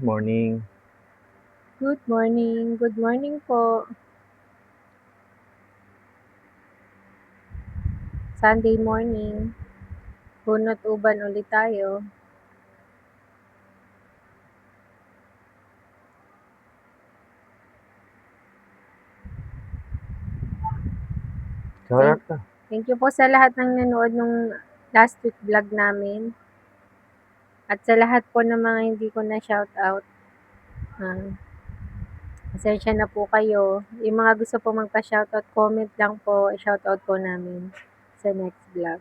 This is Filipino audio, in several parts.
Morning. Good morning. Good morning po. Sunday morning. Bunot uban ulit tayo. Shoutout ka. Thank you po sa lahat ng nanood nung last week vlog namin. At sa lahat po ng mga hindi ko na shoutout. Pasensya na po kayo. Yung mga gusto po magpa-shoutout, comment lang po. Shoutout po namin sa next vlog.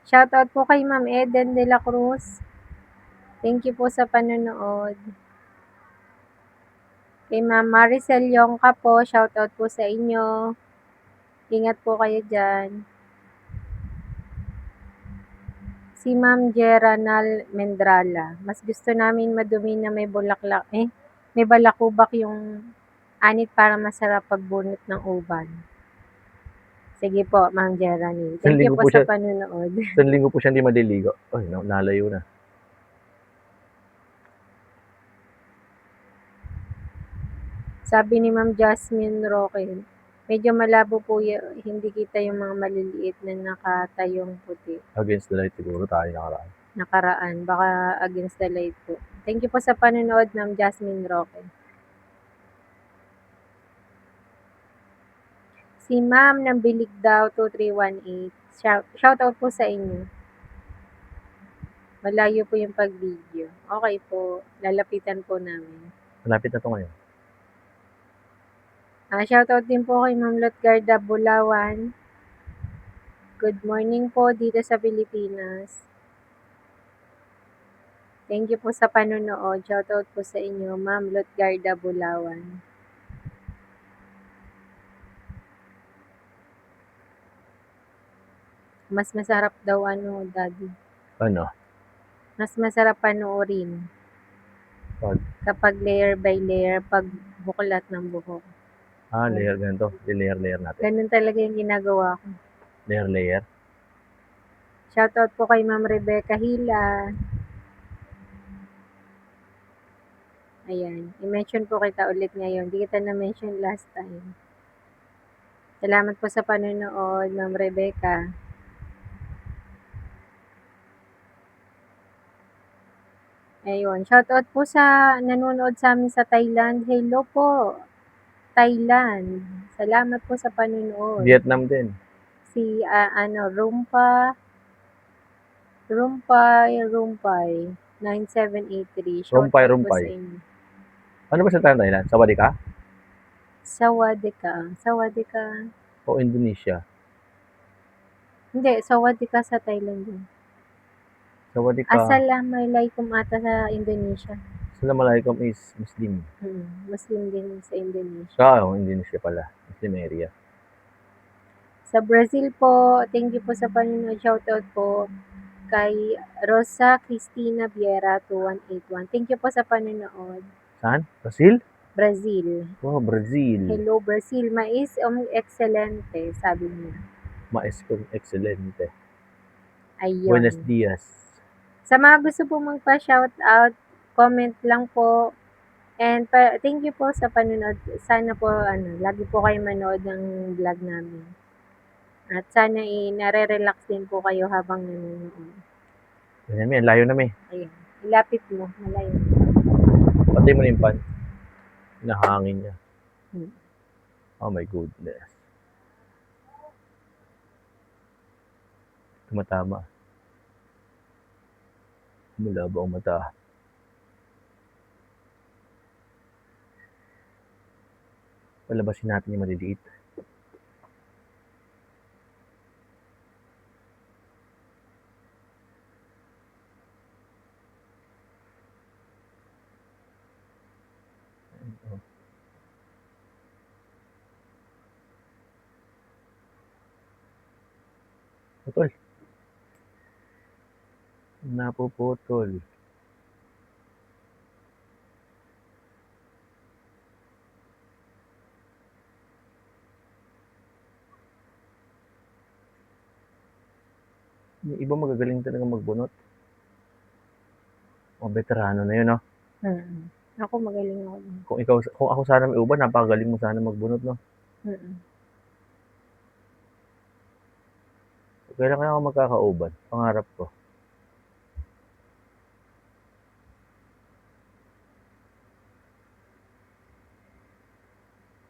Shoutout po kay Ma'am Eden de la Cruz. Thank you po sa panonood. Kay Ma'am Maricel Yongka po, shoutout po sa inyo. Ingat po kayo dyan. Si Ma'am Jeranal Mendrala, mas gusto namin madumi na may bulaklak may balakubak yung anit para masarap pagbunot ng uban. Sige po, Ma'am Jeranil. Thank you po sa panunood. Isang linggo po siya hindi maliligo. Ay, nalayo na. Sabi ni Ma'am Jasmine Roque, medyo malabo po hindi kita yung mga maliliit na nakatayong puti. Against the light siguro tayo Nakaraan. Baka against the light po. Thank you po sa panonood, Ma'am Jasmine Roque. Si Ma'am ng Bilig daw 2318. Shout out po sa inyo. Malayo po yung pag-video. Okay po. Lalapitan po namin. Malapit na to ngayon. Shout out din po kay Ma'am Lotgarda Bulawan. Good morning po dito sa Pilipinas. Thank you po sa panonood. Shout out po sa inyo, Ma'am Lotgarda Bulawan. Mas masarap daw Daddy. Ano? Mas masarap panoorin. Kapag layer by layer, pag buklat ng buhok. Layer ganito. Layer natin. Ganun talaga yung ginagawa ko. Layer. Shoutout po kay Ma'am Rebecca Hila. Ayan. I-mention po kita ulit ngayon. Di kita na-mention last time. Salamat po sa panonood, Ma'am Rebecca. Ayun. Shoutout po sa nanonood sa amin sa Thailand. Hello po, Thailand. Salamat po sa panonood. Vietnam din. Si Rumpay 9783. Shoutout po sa inyo. Ano ba sa Thailand? Sawadee ka? Sawadee ka. O Indonesia? Hindi, sawadee ka sa Thailand din. Sawadee ka. Assalamualaikum ata sa Indonesia. Assalamualaikum is Muslim. Muslim din sa Indonesia. Indonesia pala. Muslim area. Sa Brazil po, thank you po sa panonood. Shoutout po kay Rosa Cristina Viera 2181. Thank you po sa panonood. Saan? Brazil? Brazil. Oh, Brazil. Hello, Brazil. Mais excelente, sabi niya. Mais excelente. Ayun. Buenos dias. Sa mga gusto po magpa-shoutout, comment lang po. And thank you po sa panonood. Sana po lagi po kayo manood ng vlog namin. At sana nare-relax din po kayo habang nanonood. Ganyan, layo na may. Ayun. Ilapit mo, malayo. Patay mo na yung pan. Nahangin niya. Oh my goodness. Tumatama. Malabo ang mata. Palabasin natin yung maliliit. Putol. Napuputol. Yung iba magagaling talaga magbunot. O veterano na yun, no? Mm. Ako magaling ako dun. Kung ako sana may uban, napakagaling mo sana magbunot, no? Mm. Kailan kaya ako magkakauban? Pangarap ko.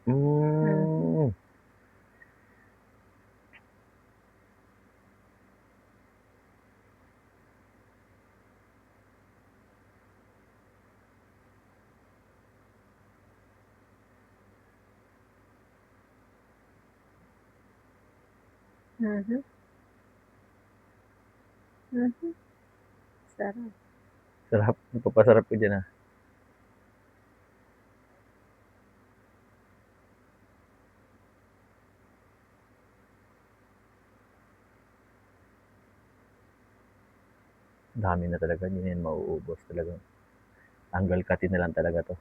Mhm. Mhm. Mhm. Sarap. Sarap. Papasarap ko dyan, ah. Dami na talaga. Hindi na yan mauubos talaga. Tanggal kati na lang talaga to.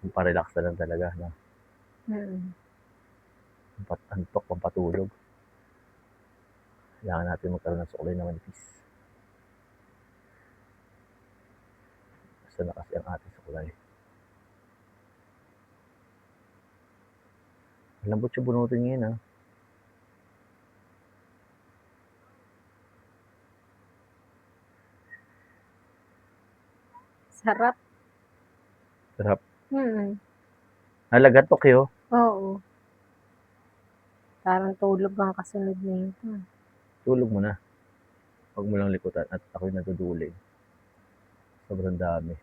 Pamparelax na lang talaga. No? Mm. Pampatantok, pampatulog. Kailangan natin magkaroon ng suklay na manipis. Basta na kasi ang ating suklay. Malambot siya bunutin ngayon, ha. Sarap. Sarap. Mm. Nalagatok eh, oh. Oo. Parang tulog ang kasunod nito. Tulog mo na. Huwag mo lang likutan at ako'y natuduling. Sobrang dami.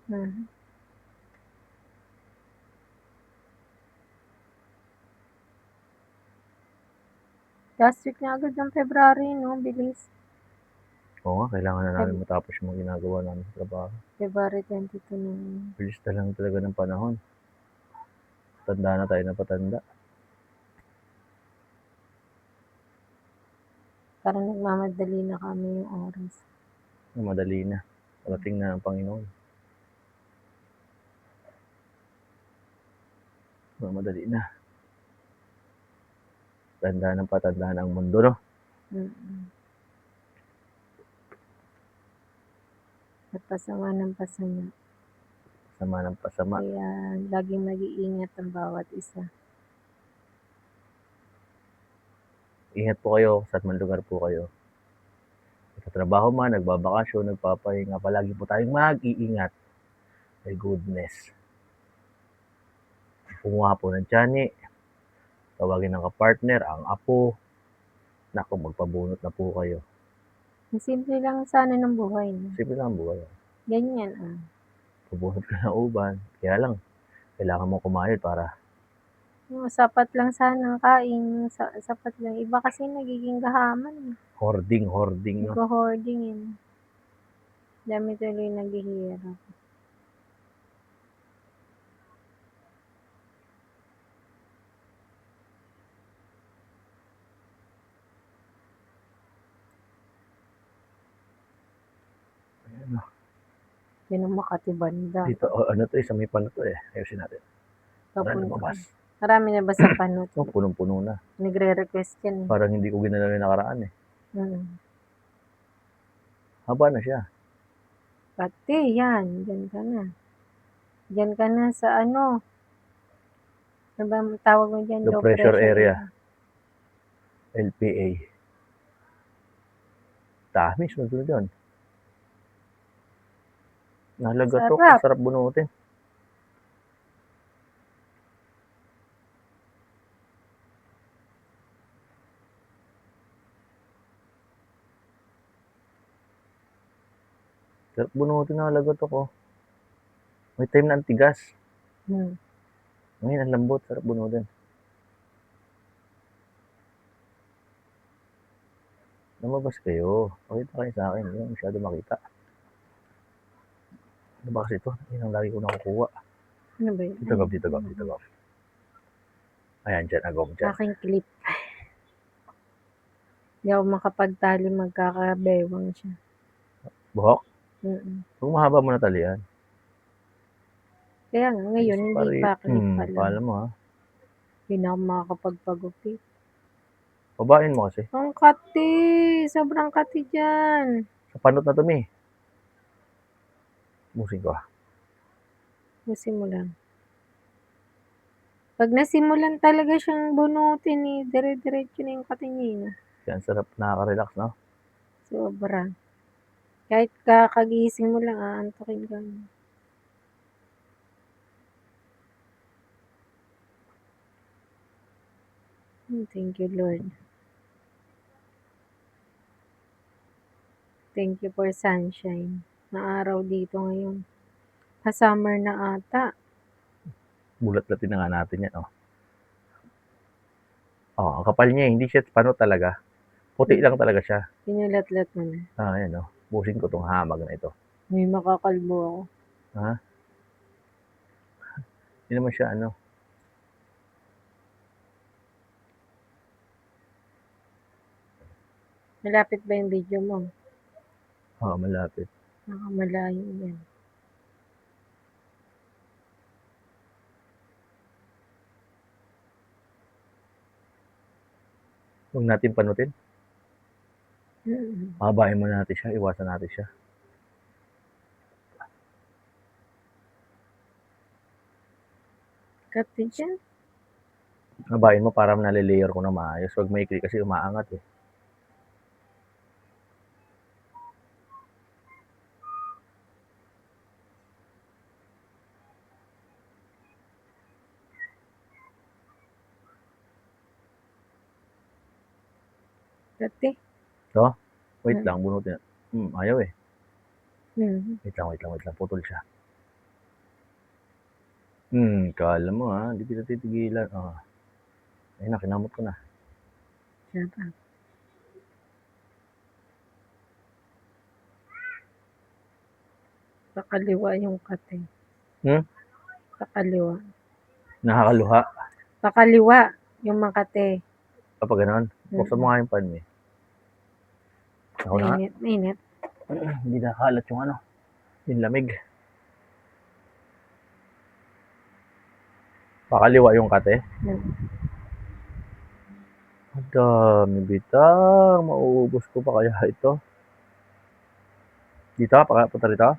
Mhm. Last week na agad ng February, no? Bilis. Oo nga, kailangan na namin matapos yung mga ginagawa namin sa trabaho. February 22 na yun. Bilis na lang talaga ng panahon. Tanda na tayo na patanda. Parang nagmamadali na kami yung oras. Madali na. Parating na ang Panginoon. Madali na. Tanda ng patanda ng mundo, no? Mm. At pasama ng pasama. Sama ng pasama. Kaya laging mag-iingat ang bawat isa. Ingat po kayo, saan man lugar po kayo. Nagtatrabaho man, nagbabakasyon, nagpapahinga, palagi po tayong mag-iingat. My goodness. Kumuha po ng tiyani, tawagin ng kapartner, ang apo. Naku, magpabunot na po kayo. Ang simple lang sana ng buhay. No? Simple lang ang buhay. Ganyan, ah. Pabunot ka ng uban. Kaya lang, kailangan mo kumayod para Sapat lang sana ang kain. Sapat lang. Iba kasi nagiging gahaman. hoarding, no? Nag-hoarding yun. Dami tuloy naghihirap. Ayan, Yan ang Makati banda. dito, ano to, sa may pano to eh. Ayusin natin. Para lumabas. Marami na ba sa panot? Oh, punong-puno na. Nagre-request yan. Parang hindi ko ginalaw yung nakaraan eh. Haba na siya. Pati, yan. Diyan ka na. Diyan ka na sa ano. Ano ba ang tawag mo dyan? Low pressure area. LPA. Dami, sunod yun. Nalagatok, sarap bunutin. Sarap bunutin na lagatok, oh. May time na ang tigas. Ngayon, ang lambot, sarap bunutin. Lumabas kayo. Pakita kayo sa akin. Hindi ko masyado makita. Ano ba kasi ito? Yan ang lagi ko nakukuha. Ano ba yun? Dito gab. Ayan, dyan, agom dyan. Aking clip. Hindi ako makapagtali, magkakabewang siya. Buhok? Kung mahaba mo na talian. Kaya nga, ngayon, hindi pa clip pa lang. Paalam mo, ha? Hindi na ako makakapagpagupit. Babain mo kasi. Ang kati! Sobrang kati dyan. Kapanot na 'to, me. Ubusin ko, Busin mo lang. 'Pag nasimulan talaga siyang bunutin, eh, dire-diretso na yung kate niya, eh, 'no? Kaya ang sarap, nakaka-relax, 'no? Sobra. Kahit kakagising mo lang aantukin ka na. Thank you, Lord. Thank you for sunshine na araw dito ngayon. Pa-summer na ata. Bulat-latin na nga natin 'yan, oh. Oh, ang kapal niya, eh, hindi siya panot talaga. Puti lang talaga siya. Pinulat-lat mo na. Ayan, oh. Ubusin ko 'tong hamag na ito. May makakalbo ako. Ha? Hindi naman siya ano. Malapit ba yung video mo? Oo, malapit. Malayo yan. Huwag natin panutin. Mm. Pababain muna natin siya, iwasan natin siya. Cut din siya. Pababain mo para nale-layer ko na maayos. Huwag maikli kasi umaangat, eh. Cut eh. So, wait lang, bunutin. Ayaw, eh. Mhm. Wait lang, putol siya. Kala mo, ha, hindi kita titigilan. Ayun na, kinamot ko na. Shut up. Pakaliwa yung cut eh. Pakaliwa. Nakakaluha. Pakaliwa yung makate. Kapag gano'n, buksan mo nga yung pan, eh. Ako na nga. Mainit. Hindi nakakalat yung ano, yung lamig. Pakaliwa yung kate. Ang dami bitang. Mauubos ko pa kaya ito. Dito, punta rito.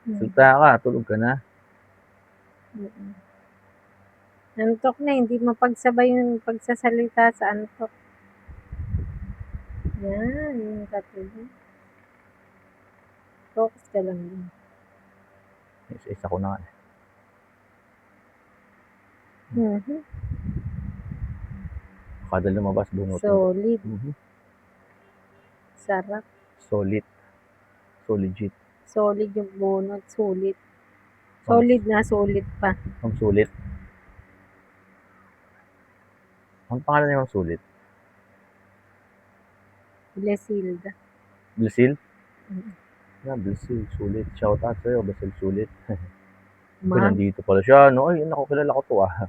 Salta ka, tulog ka na. Antok na, hindi mapagsabay yung pagsasalita sa antok. Yan, yung kate. Focus ka lang din. Isa ko na nga. Kada lumabas, bunutin. Solid. Sarap. Solid. Legit. Solid yung bunot. Sulit. Solid na, sulit pa. Ang sulit. Ang pangalan niya ang sulit? Blesilda. Blesil? Blesil, sulit. Shout out sa'yo, Blesil, sulit. Nandito pala siya, no? Ay, naku, kilala ko to, ah.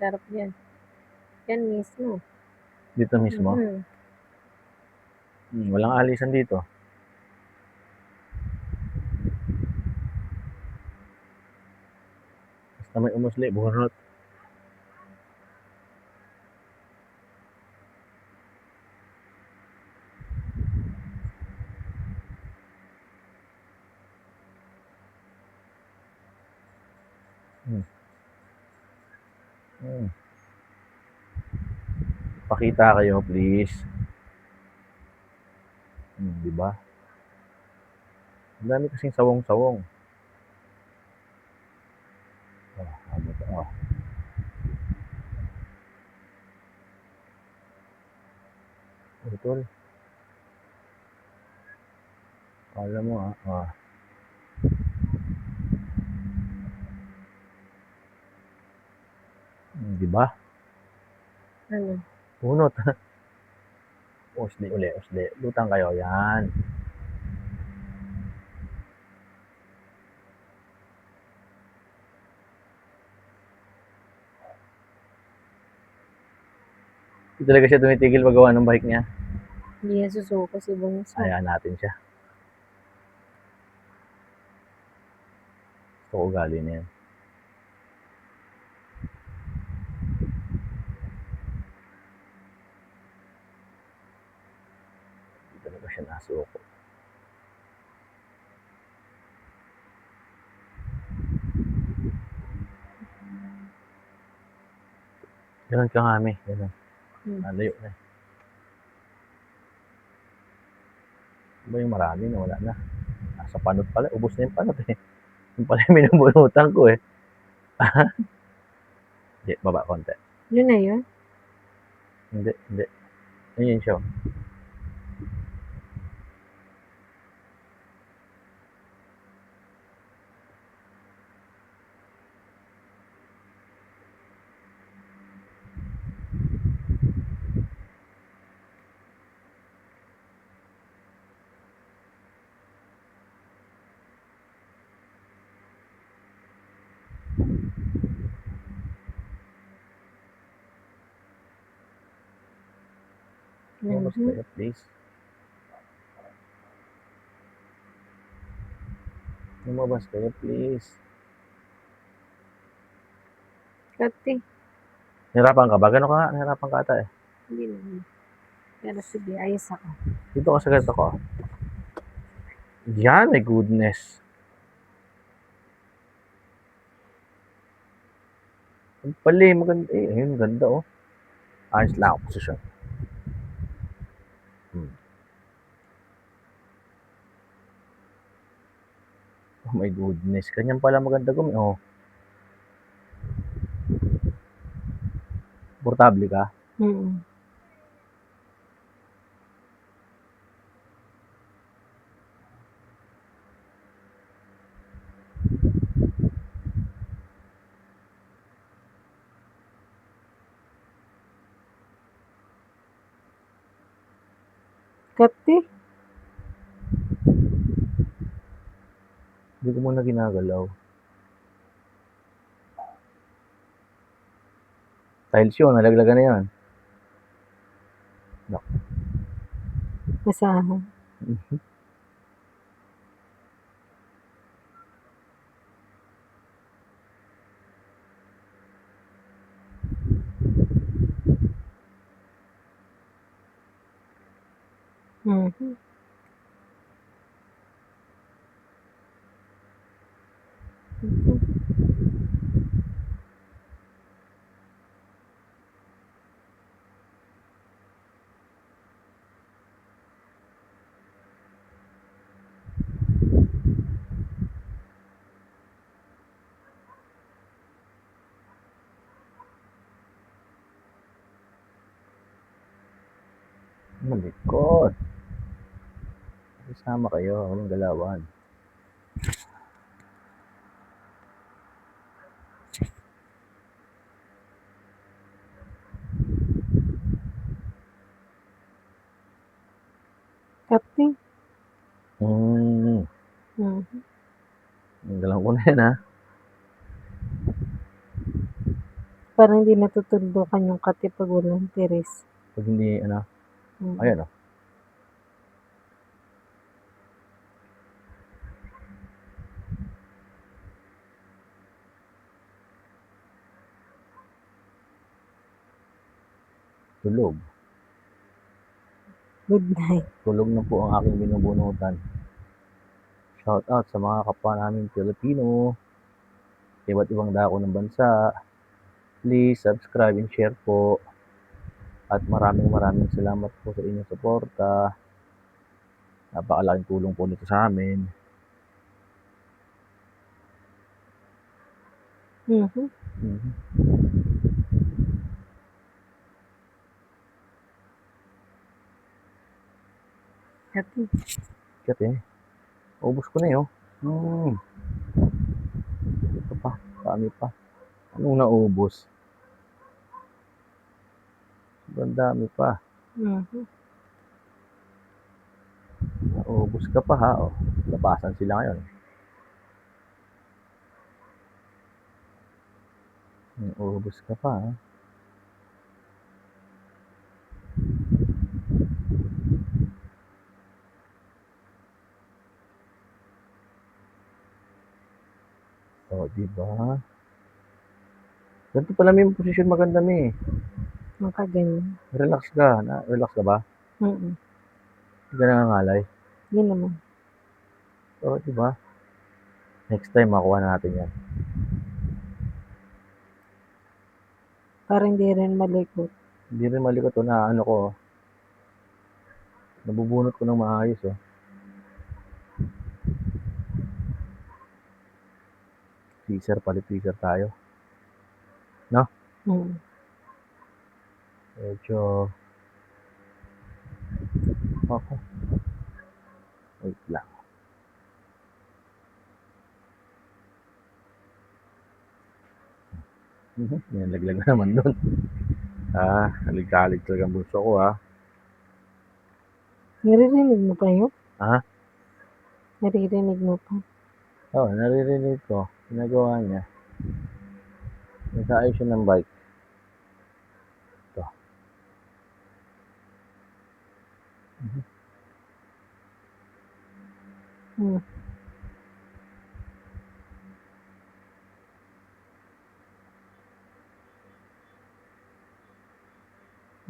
Sarap yan. Yan mismo. Dito mismo? Walang alisan dito. Basta may umusli, bunot. Pakita kayo, please. Di ba? Ang dami kasing sawong-sawong. Ano to? Utol. Kala mo di ba? Ano? Bunot. Usli uli, usli. Lutang kayo, yan. Hindi talaga siya tumitigil magawa ng bike niya. Hindi niya susuko si Bunso. Hayaan natin siya. Gusto ko ugali na yan. Hindi talaga siya nasuko. Ganun ka nga, Ami. Ganun. Nalayo na. Ba yung marami na wala na. Nasa panot pala. Ubus na yung panot eh. Yung pala yung minubunutan ko eh. Hindi, baba konti. Yun na yun? Hindi. Ayun siya. Lumabas kayo, please. Lumabas kayo, please. Kati. Nahirapan ka ba? Gano'n ka nga? Nahirapan ka ata eh. Hindi naman. Pero sige, ayos ako. Dito ka sa ganito ko. Yan, my goodness. Ang pali, maganda eh. Ayun, ganda oh. Ayos lang ako, posisyon. Oh my goodness. Ganyan pala maganda gumi. Oh. Portable ka? Kati. Hindi ko muna ginagalaw. Tiles yun, nalaglagan na yun. Basahan. Malikot. Isama kayo, walang galawan. Kati. Galaw ko na yan ha. Parang hindi natutuldukan yung kati pag walang tiris. Pag hindi, ayan oh. Tulog. Good night. Tulog na po ang aking binubunutan. Shout out sa mga kapwa namin Pilipino. Iba't ibang dako ng bansa. Please subscribe and share po. At maraming salamat po sa inyong suporta. Napakalaking tulong po nito sa amin. Mhm. Mhm. Ate. Sikat eh. Ubus ko na eh, oh. Ito pa, dami pa. Anong naubos? Sobrang dami pa. Mhm. Naubos ka pa ha, oh. Labasan sila ngayon. Naubos ka pa ha. Oh, di ba? Ganito pala may posisyon maganda mi. Makaganyan. Relax ka. Relax ka ba? Mm. Hindi ka nangangalay. Yun naman. Oh, di ba? Next time makuha natin yan. Para hindi rin malikot. Hindi rin malikot to na ano ko. Oh. Nabubunot ko ng maayos oh. Teaser, palit teaser tayo. No? Mm. Medyo ako. Wait lang. May laglag na naman doon. Halig-kalig talaga ang bulso ko ha. Naririnig mo pa yun? Ha? Naririnig mo pa? Oh, naririnig ko. Ginagawa niya. Nag-aayos siya ng bike. Ito. Mm.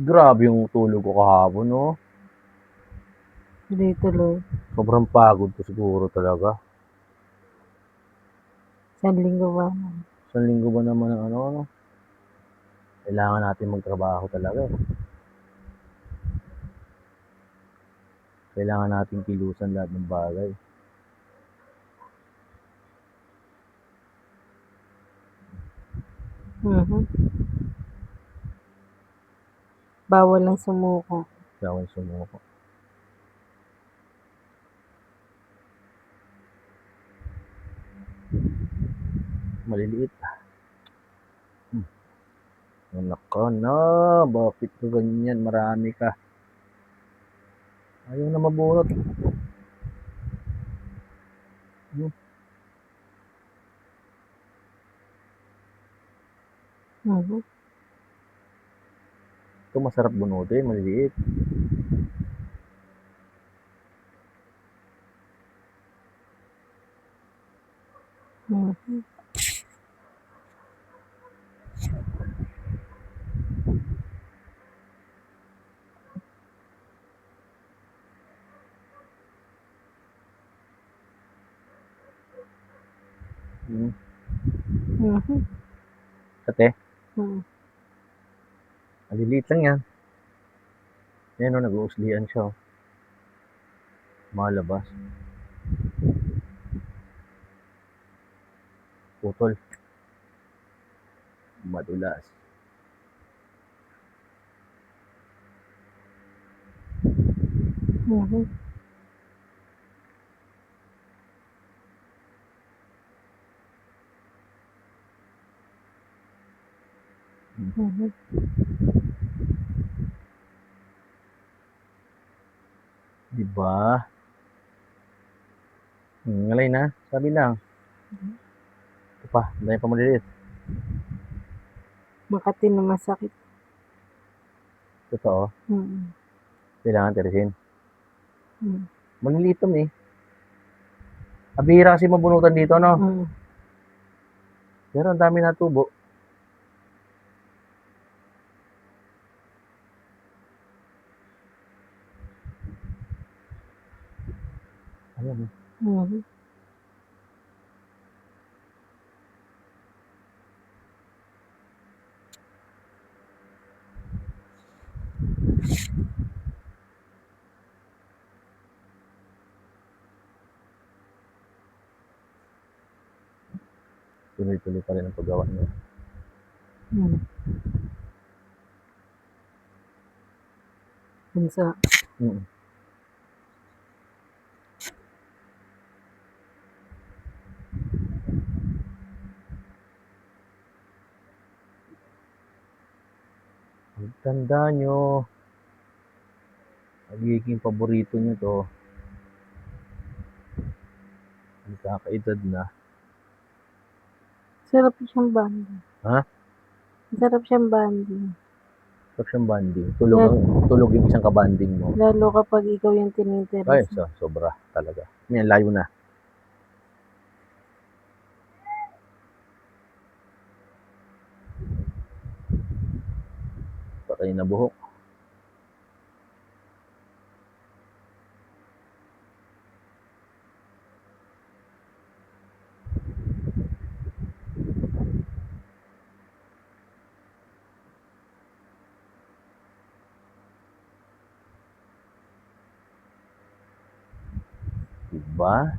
Grabe yung tulog ko kahapon no. Hindi tuloy. Sobrang pagod ko siguro talaga. Isang linggo ba? Isang linggo ba naman ang ano? Kailangan natin magtrabaho talaga eh. Kailangan natin kilusan lahat ng bagay. Mhm. Bawal lang sumuko. Kailangan sumuko. Maliliit. Anak ka na. Bakit ka ganyan? Marami ka. Ayaw na mabunot. Mhm. Ito masarap bunutin. Maliliit. Mhm. Mhm. Ate, Mm. maliliit lang yan. Yan o, nag-uuslian siya o. Malabas. Putol. Madulas. Mhm. Mhm. Diba? Ngalay na. Sabi lang. Ito pa. Dahil pa maliliit. Makati na masakit. Totoo. Mm. Kailangan tirisin. Mm. Maliliit to eh. Abihira kasi mabunutan dito, no? Mm. Pero ang dami natubo. Ayan. Mhm. tuloy-tuloy pa rin ang paggawa niya. Bunso. Mm. Tandaan nyo, magiging paborito nyo to. Magkakaedad na. Sarap siyang banding. Ha? Sarap siyang banding. Sarap siyang banding. Tulog yung isang kabanding mo. Lalo kapag ikaw yung Ay, tiniteres. sobra talaga. Yan, layo na. Patay na buhok. Diba?